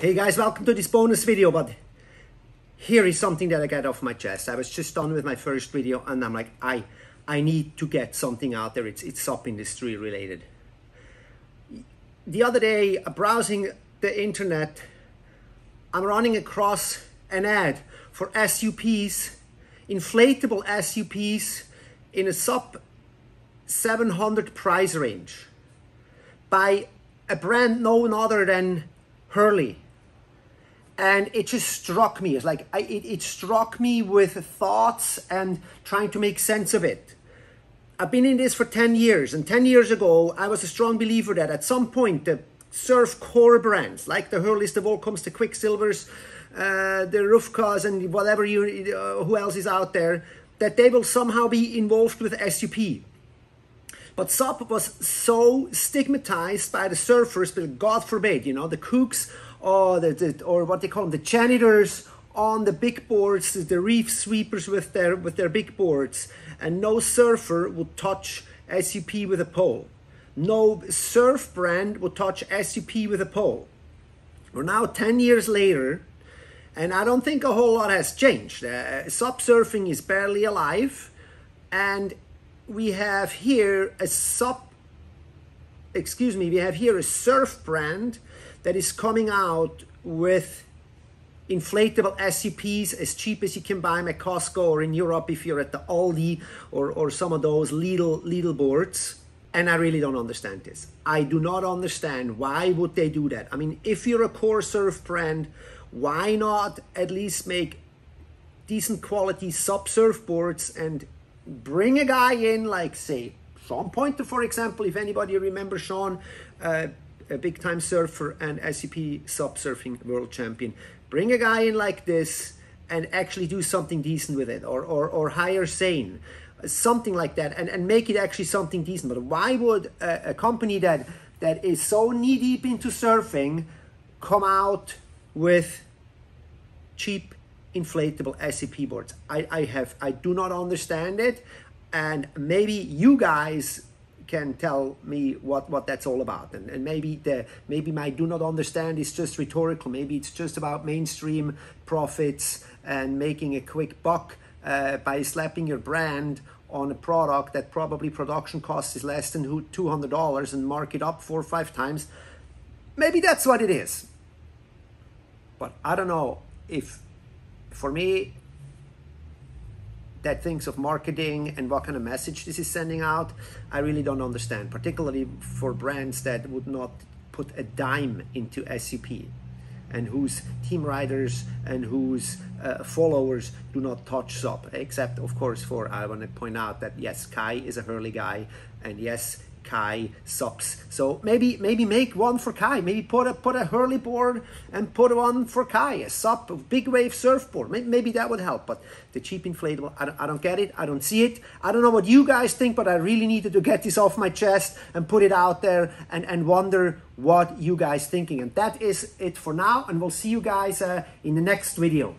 Hey guys, welcome to this bonus video, but here is something that I got off my chest. I was just done with my first video and I'm like, I need to get something out there. It's SUP industry related. The other day, browsing the internet, I'm running across an ad for SUPs, inflatable SUPs in a sub 700 price range by a brand no other than Hurley. And it just struck me. It's like it struck me with thoughts and trying to make sense of it. I've been in this for 10 years, and 10 years ago, I was a strong believer that at some point the surf core brands like the Hurleys, the Volcoms, the Quicksilvers, the Rufkas, and whatever who else is out there, that they will somehow be involved with SUP. But SUP was so stigmatized by the surfers, but God forbid, you know, the kooks or or what they call them, the janitors on the big boards, the reef sweepers with their big boards, and no surfer would touch SUP with a pole. No surf brand would touch SUP with a pole. We're now 10 years later, and I don't think a whole lot has changed. SUP surfing is barely alive, and we have here a surf brand that is coming out with inflatable SUPs as cheap as you can buy them at Costco or in Europe if you're at the Aldi or some of those Lidl boards. And I really don't understand this. I do not understand why would they do that. I mean, if you're a core surf brand, why not at least make decent quality SUP surfboards and bring a guy in like, say, Sean Pointer, for example, if anybody remembers Sean, a big-time surfer and SUP SUP surfing world champion. Bring a guy in like this and actually do something decent with it, or hire Sane, something like that, and make it actually something decent. But why would a company that is so knee-deep into surfing come out with cheap inflatable SUP boards? I do not understand it, and maybe you guys can tell me what that's all about, and maybe my do not understand is just rhetorical. Maybe it's just about mainstream profits and making a quick buck by slapping your brand on a product that probably production cost is less than $200 and mark it up 4 or 5 times. Maybe that's what it is, but I don't know. If for me, that thinks of marketing and what kind of message this is sending out, I really don't understand, particularly for brands that would not put a dime into SUP and whose team riders and whose followers do not touch SUP, except of course I want to point out that yes, Kai is a Hurley guy, and yes, Kai SUPs. So maybe make one for Kai. Maybe put a Hurley board and put one for Kai, a SUP, a big wave surfboard. Maybe that would help. But the cheap inflatable, I don't get it. I don't see it. I don't know what you guys think, but I really needed to get this off my chest and put it out there and wonder what you guys thinking. And that is it for now. And we'll see you guys in the next video.